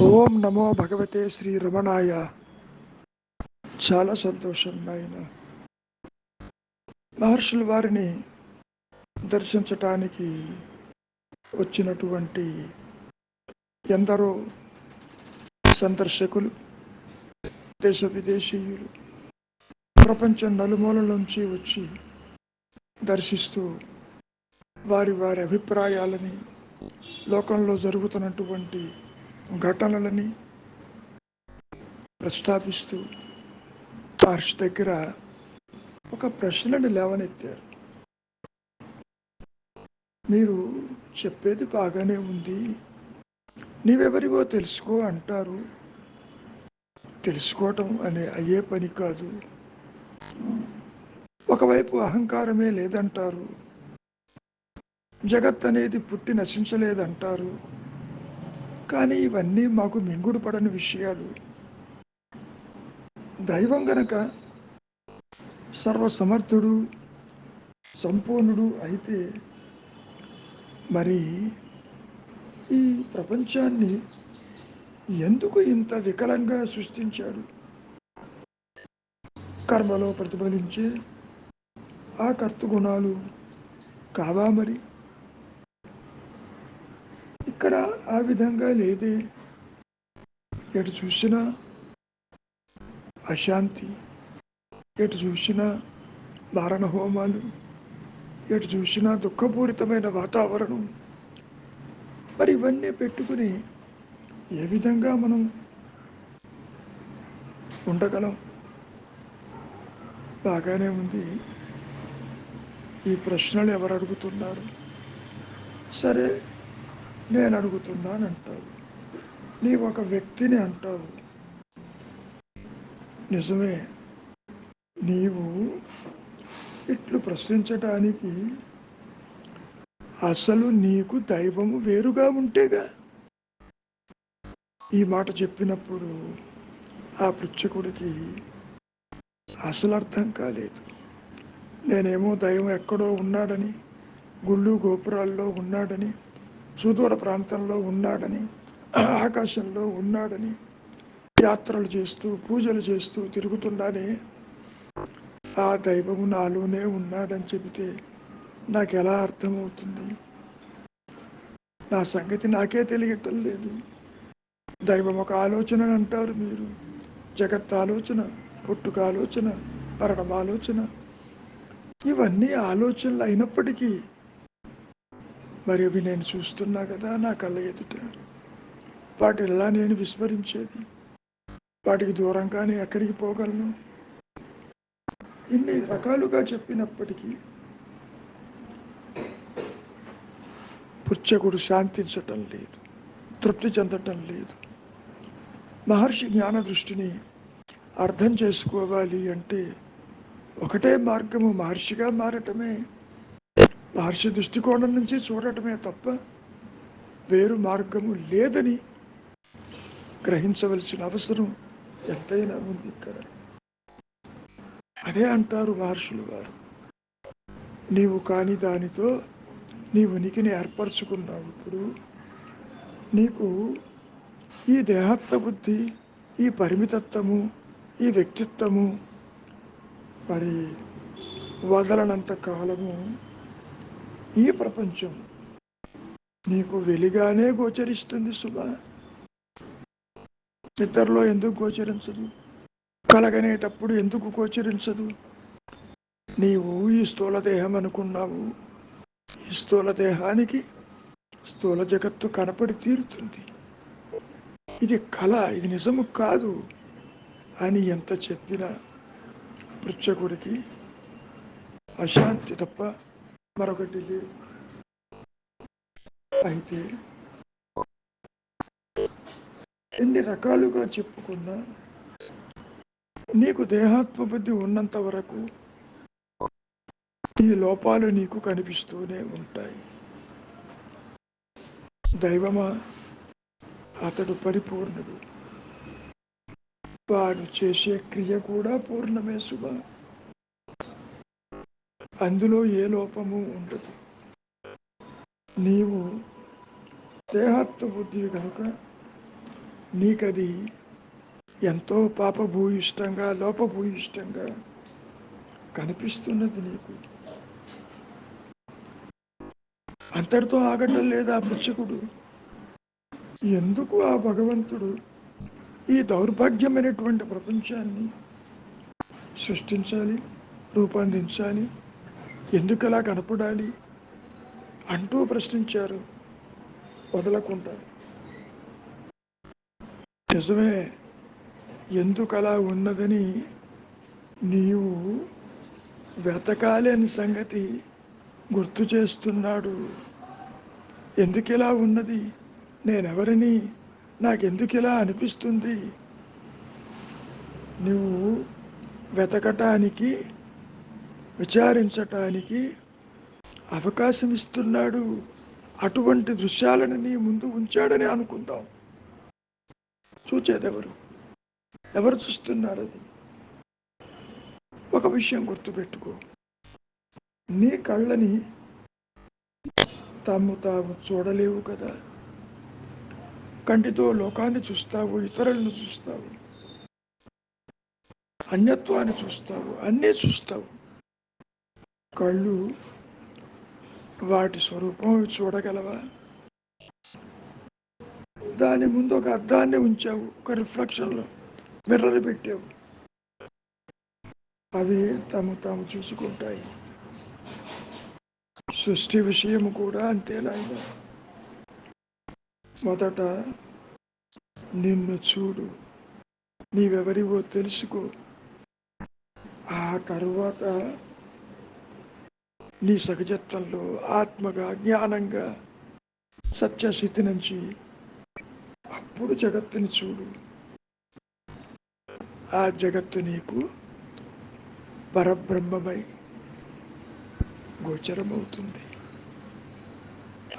ఓం నమో భగవతే శ్రీ రమణాయ. చాలా సంతోషం నాయన. మహర్షుల వారిని దర్శించటానికి వచ్చినటువంటి ఎందరో సందర్శకులు, దేశ విదేశీయులు ప్రపంచం నలుమూలల నుంచి వచ్చి దర్శిస్తూ వారి వారి అభిప్రాయాలని, లోకంలో జరుగుతున్నటువంటి ఘటనలని ప్రస్తాపిస్తూ మహర్షి దగ్గర ఒక ప్రశ్నని లేవనెత్తారు. మీరు చెప్పేది బాగానే ఉంది, నీవెవరివో తెలుసుకో అంటారు. తెలుసుకోవటం అయ్యే పని కాదు. ఒకవైపు అహంకారమే లేదంటారు, జగత్ అనేది పుట్టి నశించలేదంటారు. కానీ ఇవన్నీ మాకు మింగుడు పడని విషయాలు. దైవం గనక సర్వసమర్థుడు, సంపూర్ణుడు అయితే మరి ఈ ప్రపంచాన్ని ఎందుకు ఇంత వికలంగా సృష్టించాడు? కర్మలో ప్రతిఫలించే ఆ కర్తృగుణాలు కావా మరి? ఇక్కడ ఆ విధంగా లేదే. ఎటు చూసినా అశాంతి, ఎటు చూసినా మారణ హోమాలు, ఎటు చూసినా దుఃఖపూరితమైన వాతావరణం. మరి ఇవన్నీ పెట్టుకుని ఏ విధంగా మనం ఉండగలం? బాగానే ఉంది. ఈ ప్రశ్నలు ఎవరు అడుగుతున్నారు? సరే, నేను అడుగుతున్నాను అంటావు. నీవు ఒక వ్యక్తిని అంటావు. నిజమే, నీవు ఇట్లు ప్రశ్నించటానికి అసలు నీకు దైవము వేరుగా ఉంటేగా. ఈ మాట చెప్పినప్పుడు ఆ పృచ్ఛకుడికి అసలు అర్థం కాలేదు. నేనేమో దైవం ఎక్కడో ఉన్నాడని, గుళ్ళు గోపురాల్లో ఉన్నాడని, సుదూర ప్రాంతంలో ఉన్నాడని, ఆకాశంలో ఉన్నాడని, యాత్రలు చేస్తూ పూజలు చేస్తూ తిరుగుతున్నానే, ఆ దైవము నాలోనే ఉన్నాడని చెబితే నాకు ఎలా అర్థమవుతుంది? నా సంగతి నాకే తెలియటం లేదు. దైవం ఒక ఆలోచన అంటారు మీరు. జగత్ ఆలోచన, పుట్టుక ఆలోచన, మరణం ఆలోచన, ఇవన్నీ ఆలోచనలు అయినప్పటికీ మరి అవి నేను చూస్తున్నా కదా నా కళ్ళ ఎదుట. వాటిల్లా నేను విస్మరించేది. వాటికి దూరంగానే ఎక్కడికి పోగలను? ఇన్ని రకాలుగా చెప్పినప్పటికీ పుచ్చకుడు శాంతించటం లేదు, తృప్తి చెందటం లేదు. మహర్షి జ్ఞాన దృష్టిని అర్థం చేసుకోవాలి అంటే ఒకటే మార్గము, మహర్షిగా మారటమే. మహర్షి దృష్టికోణం నుంచి చూడటమే తప్ప వేరు మార్గము లేదని గ్రహించవలసిన అవసరం ఎంతైనా ఉంది ఇక్కడ. అదే అంటారు మహర్షులు వారు, నీవు కాని దానితో నీ ఉనికిని ఏర్పరచుకున్నావు. ఇప్పుడు నీకు ఈ దేహాత్మ బుద్ధి, ఈ పరిమితత్వము, ఈ వ్యక్తిత్వము మరి వదలనంత కాలము ఈ ప్రపంచం నీకు వెలిగానే గోచరిస్తుంది సుమా. నిద్రలో ఎందుకు గోచరించదు? కలగనేటప్పుడు ఎందుకు గోచరించదు? నీవు ఈ స్థూల దేహం అనుకున్నావు. ఈ స్థూల దేహానికి స్థూల జగత్తు కనపడి తీరుతుంది. ఇది కళ, ఇది నిజము కాదు అని ఎంత చెప్పినా పృచ్ఛకుడికి అశాంతి తప్ప మరొకటి లేదు. అయితే ఎన్ని రకాలుగా చెప్పుకున్నా నీకు దేహాత్మ బుద్ధి ఉన్నంత వరకు ఈ లోపాలు నీకు కనిపిస్తూనే ఉంటాయి. దైవమా, అతడు పరిపూర్ణుడు, వాడు చేసే క్రియ కూడా పూర్ణమే శుభ. అందులో ఏ లోపము ఉండదు. నీవు దేహాత్మ బుద్ధి కనుక నీకది ఎంతో పాపభూయిష్టంగా, లోపభూయిష్టంగా కనిపిస్తున్నది నీకు. అంతటితో ఆగటం లేదా పుచ్చకుడు? ఎందుకు ఆ భగవంతుడు ఈ దౌర్భాగ్యమైనటువంటి ప్రపంచాన్ని సృష్టించాలి, రూపొందించాలి, ఎందుకు అలా కనపడాలి అంటూ ప్రశ్నించారు వదలకుండా. నిజమే, ఎందుకు అలా ఉన్నదని నీవు వెతకాలి అని సంగతి గుర్తు చేస్తున్నాడు. ఎందుకు ఇలా ఉన్నది, నేనెవరిని, నాకెందుకు ఇలా అనిపిస్తుంది, నువ్వు వెతకటానికి, విచారించటానికి అవకాశం ఇస్తున్నాడు. అటువంటి దృశ్యాలను నీ ముందు ఉంచాడని అనుకుందాం. చూచేదెవరు? ఎవరు చూస్తున్నారు? అది ఒక విషయం గుర్తుపెట్టుకో, నీ కళ్ళని తాము చూడలేవు కదా. కంటితో లోకాన్ని చూస్తావు, ఇతరులను చూస్తావు, అన్యత్వాన్ని చూస్తావు, అన్నీ చూస్తావు. కళ్ళు వాటి స్వరూపం చూడగలవా? దాని ముందు ఒక అద్దాన్ని ఉంచావు, ఒక రిఫ్లెక్షన్లో మిర్రర్ పెట్టావు, అవి తాము చూసుకుంటాయి. సృష్టి విషయము కూడా అంతేలాగా. మొదట నిన్ను చూడు, నీవెవరివో తెలుసుకో. ఆ తరువాత నీ సహజత్వంలో ఆత్మగా, జ్ఞానంగా, సత్యస్థితి నుంచి అప్పుడు జగత్తుని చూడు. ఆ జగత్తు నీకు పరబ్రహ్మమై గోచరమవుతుంది.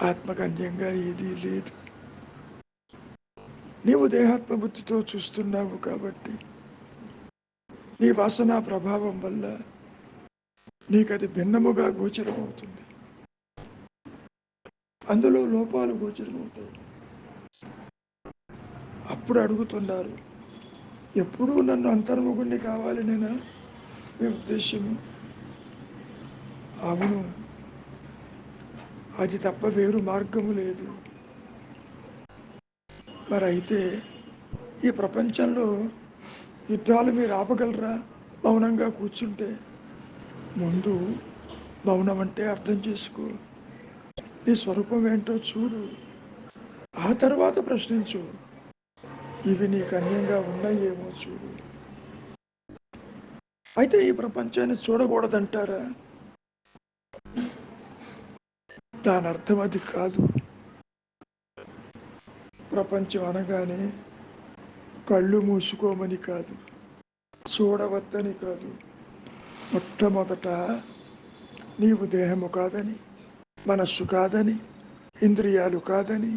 ఆత్మగన్యంగా ఏదీ లేదు. నీవు దేహాత్మ బుద్ధితో చూస్తున్నావు కాబట్టి నీ వాసనా ప్రభావం వల్ల నీకది భిన్నముగా గోచరమవుతుంది. అందులో లోపాలు గోచరమవుతాయి. అప్పుడు అడుగుతున్నారు, ఎప్పుడూ నన్ను అంతర్ముఖుణ్ణి కావాలి నేనా మీ ఉద్దేశము? అవును, అది తప్ప వేరు మార్గము లేదు. మరి అయితే ఈ ప్రపంచంలో యుద్ధాలు మీరు ఆపగలరా మౌనంగా కూర్చుంటే? ముందు మౌనం అంటే అర్థం చేసుకో, నీ స్వరూపం ఏంటో చూడు, ఆ తర్వాత ప్రశ్నించు. ఇవి నీకు అన్యంగా ఉన్నాయేమో చూడు. అయితే ఈ ప్రపంచాన్ని చూడకూడదంటారా? దాని అర్థం అది కాదు. ప్రపంచం అనగానే కళ్ళు మూసుకోమని కాదు, చూడవద్దని కాదు. మొట్టమొదట నీవు దేహము కాదని, మనస్సు కాదని, ఇంద్రియాలు కాదని,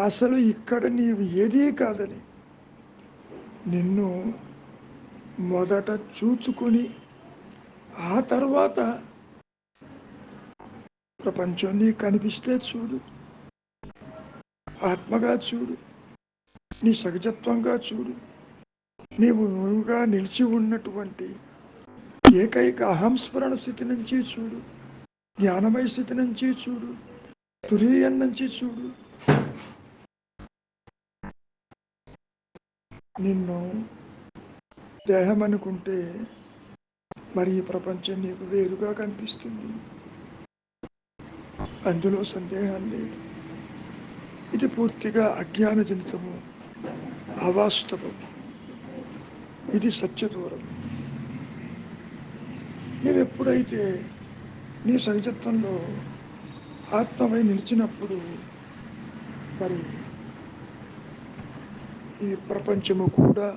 అసలు ఇక్కడ నీవు ఏదీ కాదని నిన్ను మొదట చూచుకొని ఆ తర్వాత ప్రపంచం నీకు కనిపిస్తే చూడు, ఆత్మగా చూడు, నీ సహజత్వంగా చూడు, నీవు నువ్వుగా నిలిచి ఉన్నటువంటి ఏకైక అహంస్మరణ స్థితి నుంచి చూడు, జ్ఞానమయ స్థితి నుంచి చూడు, తురీయం నుంచి చూడు. నిన్ను దేహం అనుకుంటే మరి ఈ ప్రపంచం నీకు వేరుగా కనిపిస్తుంది. అందులో సందేహం లేదు. ఇది పూర్తిగా అజ్ఞానజనితము, అవాస్తవము. ఇది సత్యదూరం. నీవెప్పుడైతే నీ సహజత్వంలో ఆత్మవై నిలిచినప్పుడు మరి ఈ ప్రపంచము కూడా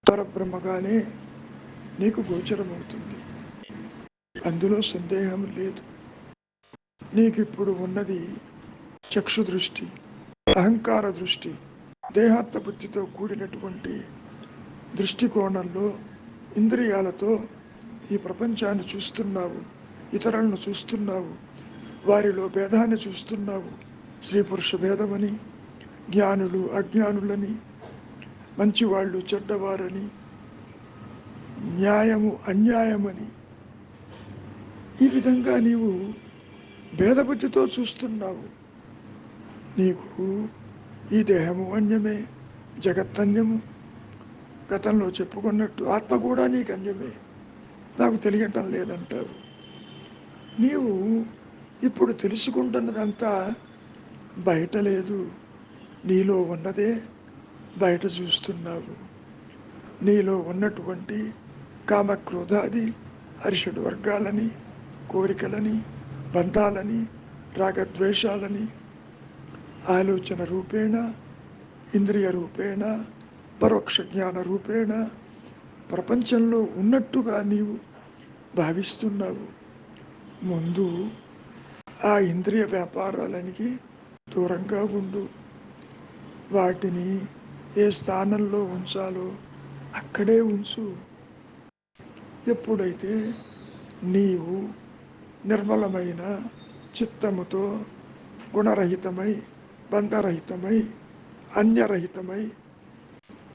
పరబ్రహ్మగానే నీకు గోచరమవుతుంది. అందులో సందేహం లేదు. నీకు ఇప్పుడు ఉన్నది చక్షు దృష్టి, అహంకార దృష్టి, దేహాత్మ బుద్ధితో కూడినటువంటి దృష్టికోణంలో ఇంద్రియాలతో ఈ ప్రపంచాన్ని చూస్తున్నావు, ఇతరులను చూస్తున్నావు, వారిలో భేదాన్ని చూస్తున్నావు. స్త్రీ పురుష భేదమని, జ్ఞానులు అజ్ఞానులని, మంచివాళ్ళు చెడ్డవారని, న్యాయము అన్యాయమని, ఈ విధంగా నీవు భేదబుద్ధితో చూస్తున్నావు. నీకు ఈ దేహము అన్యమే, జగత్తన్యము. గతంలో చెప్పుకున్నట్టు ఆత్మ కూడా నీకు అన్యమే, నాకు తెలియటం లేదంటావు. నీవు ఇప్పుడు తెలుసుకుంటున్నదంతా బయట లేదు, నీలో ఉన్నదే బయట చూస్తున్నావు. నీలో ఉన్నటువంటి కామక్రోధాది అరిషడ్ వర్గాలని, కోరికలని, బంధాలని, రాగద్వేషాలని ఆలోచన రూపేణ, ఇంద్రియ రూపేణ, పరోక్ష జ్ఞాన రూపేణ ప్రపంచంలో ఉన్నట్టుగా నీవు భావిస్తున్నావు. ముందు ఆ ఇంద్రియ వ్యాపారాలనికి దూరంగా ఉండు. వాటిని ఏ స్థానంలో ఉంచాలో అక్కడే ఉంచు. ఎప్పుడైతే నీవు నిర్మలమైన చిత్తముతో గుణరహితమై, బంధరహితమై, అన్యరహితమై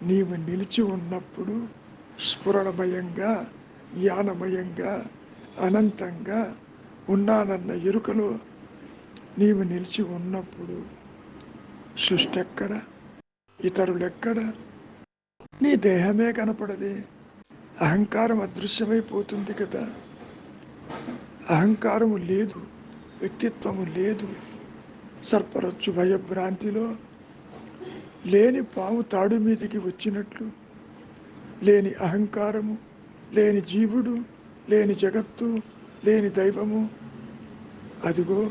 నీవు నిలిచి ఉన్నప్పుడు, స్ఫురణమయంగా, జ్ఞానమయంగా, అనంతంగా ఉన్నానన్న ఎరుకలో నీవు నిలిచి ఉన్నప్పుడు సృష్టి ఎక్కడ, ఇతరులెక్కడ? నీ దేహమే కనపడదే. అహంకారం అదృశ్యమైపోతుంది కదా. అహంకారము లేదు, వ్యక్తిత్వము లేదు. సర్పరచ్చు భయభ్రాంతిలో లేని పాము తాడు మీదికి వచ్చినట్లు, లేని అహంకారము, లేని జీవుడు, లేని జగత్తు, లేని దైవము అదిగో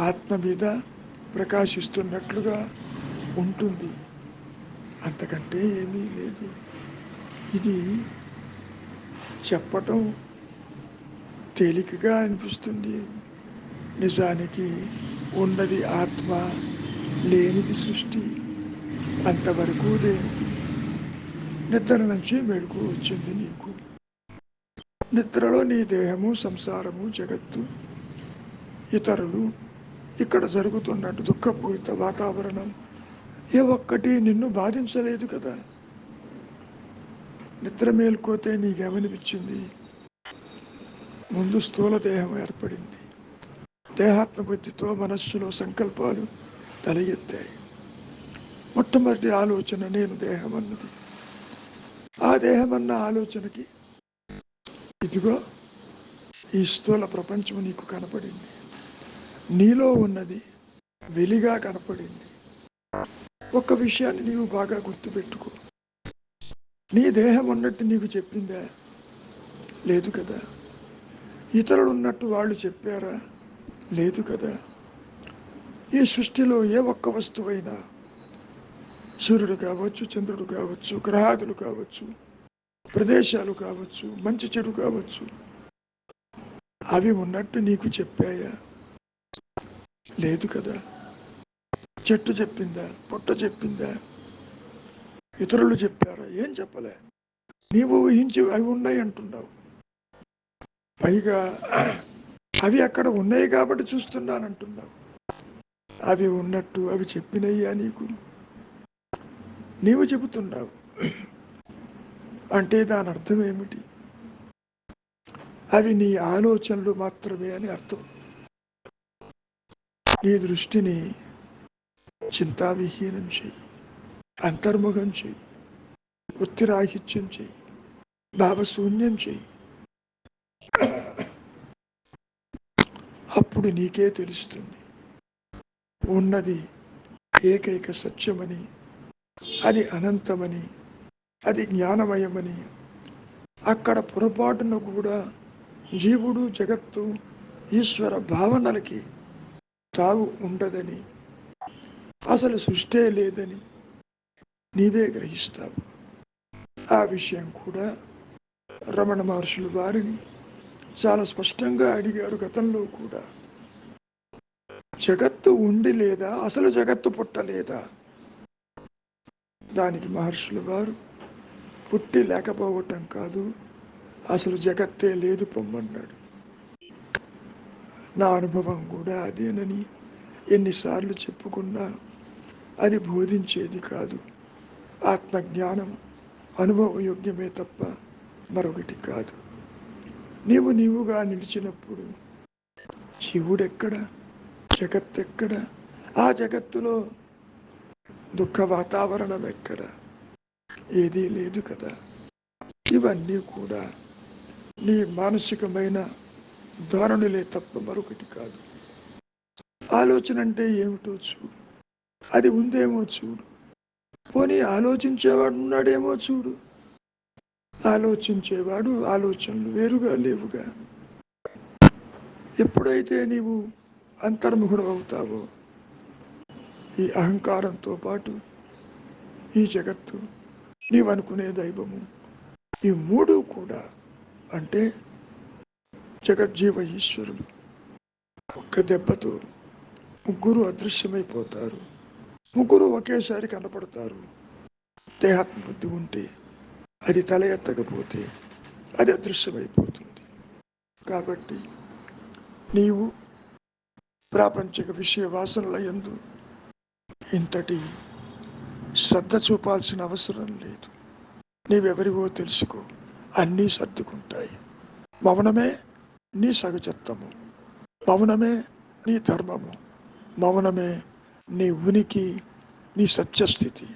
ఆత్మ మీద ప్రకాశిస్తున్నట్లుగా ఉంటుంది. అంతకంటే ఏమీ లేదు. ఇది చెప్పటం తేలికగా అనిపిస్తుంది. నిజానికి ఉన్నది ఆత్మ, లేనిది సృష్టి. అంతవరకు దేనికి? నిద్ర నుంచి మెడుకు వచ్చింది నీకు. నిద్రలో నీ దేహము, సంసారము, జగత్తు, ఇతరులు, ఇక్కడ జరుగుతున్నట్టు దుఃఖపూరిత వాతావరణం ఏ ఒక్కటి నిన్ను బాధించలేదు కదా. నిద్ర మేల్కోతే నీకేమనిపించింది? ముందు స్థూల దేహం ఏర్పడింది. దేహాత్మబుద్ధితో మనస్సులో సంకల్పాలు తల ఎత్తాయి. మొట్టమొదటి ఆలోచన నేను దేహం అన్నది. ఆ దేహమన్న ఆలోచనకి ఇదిగో ఈ స్థూల ప్రపంచం నీకు కనపడింది. నీలో ఉన్నది వెలిగా కనపడింది. ఒక్క విషయాన్ని నీవు బాగా గుర్తుపెట్టుకో. నీ దేహం ఉన్నట్టు నీకు చెప్పిందా? లేదు కదా. ఇతరులు ఉన్నట్టు వాళ్ళు చెప్పారా? లేదు కదా. ఈ సృష్టిలో ఏ ఒక్క వస్తువైనా, సూర్యుడు కావచ్చు, చంద్రుడు కావచ్చు, గ్రహాదులు కావచ్చు, ప్రదేశాలు కావచ్చు, మంచి చెడు కావచ్చు, అవి ఉన్నట్టు నీకు చెప్పాయా? లేదు కదా. చెట్టు చెప్పిందా? పుట్ట చెప్పిందా? ఇతరులు చెప్పారా? ఏం చెప్పలే. నీవు ఊహించి అవి ఉన్నాయి అంటున్నావు. పైగా అవి అక్కడ ఉన్నాయి కాబట్టి చూస్తున్నానంటున్నావు. అవి ఉన్నట్టు అవి చెప్పినయ్యా నీకు? నీవు చెబుతున్నావు అంటే దాని అర్థం ఏమిటి? అవి నీ ఆలోచనలు మాత్రమే అని అర్థం. నీ దృష్టిని చింతావిహీనం చెయ్యి, అంతర్ముఖం చెయ్యి, వృత్తిరాహిత్యం చెయ్యి, భావశూన్యం చెయ్యి. అప్పుడు నీకే తెలుస్తుంది ఉన్నది ఏకైక సత్యమని, అది అనంతమని, అది జ్ఞానమయమని. అక్కడ పొరపాటున కూడా జీవుడు, జగత్తు, ఈశ్వర భావనలకి తావు ఉండదని, అసలు సృష్టే లేదని నీవే గ్రహిస్తావు. ఆ విషయం కూడా రమణ మహర్షులు వారిని చాలా స్పష్టంగా అడిగారు గతంలో కూడా. జగత్తు ఉండి లేదా, అసలు జగత్తు పుట్టలేదా? దానికి మహర్షులు వారు పుట్టి లేకపోవటం కాదు, అసలు జగత్తే లేదు పొమ్మన్నాడు. నా అనుభవం కూడా అదేనని ఎన్నిసార్లు చెప్పుకున్నా అది బోధించేది కాదు. ఆత్మజ్ఞానం అనుభవయోగ్యమే తప్ప మరొకటి కాదు. నీవుగా నిలిచినప్పుడు శివుడెక్కడ, జగత్తెక్కడ, ఆ జగత్తులో దుఃఖ వాతావరణం ఎక్కడ? ఏదీ లేదు కదా. ఇవన్నీ కూడా నీ మానసికమైన ధోరణులే తప్ప మరొకటి కాదు. ఆలోచన అంటే ఏమిటో చూడు, అది ఉందేమో చూడు, పోనీ ఆలోచించేవాడు ఉన్నాడేమో చూడు. ఆలోచించేవాడు ఆలోచనలు వేరుగా లేవుగా. ఎప్పుడైతే నీవు అంతర్ముఖుడు అవుతావో ఈ అహంకారంతో పాటు ఈ జగత్తు, నీవనుకునే దైవము, ఈ మూడు కూడా అంటే జగజ్జీవ ఈశ్వరులు ఒక్క దెబ్బతో ముగ్గురు అదృశ్యమైపోతారు. ముగ్గురు ఒకేసారి కనపడతారు. దేహాత్మ బుద్ధి ఉంటే, అది తల ఎత్తకపోతే అది అదృశ్యమైపోతుంది. కాబట్టి నీవు ప్రాపంచిక విషయ వాసనల యందు ఇంతటి శ్రద్ధ చూపాల్సిన అవసరం లేదు. నీవెవరివో తెలుసుకో, అన్నీ సర్దుకుంటాయి. మౌనమే నీ సహజత్వము, మౌనమే నీ ధర్మము, మౌనమే నీ ఉనికి, నీ సత్యస్థితి.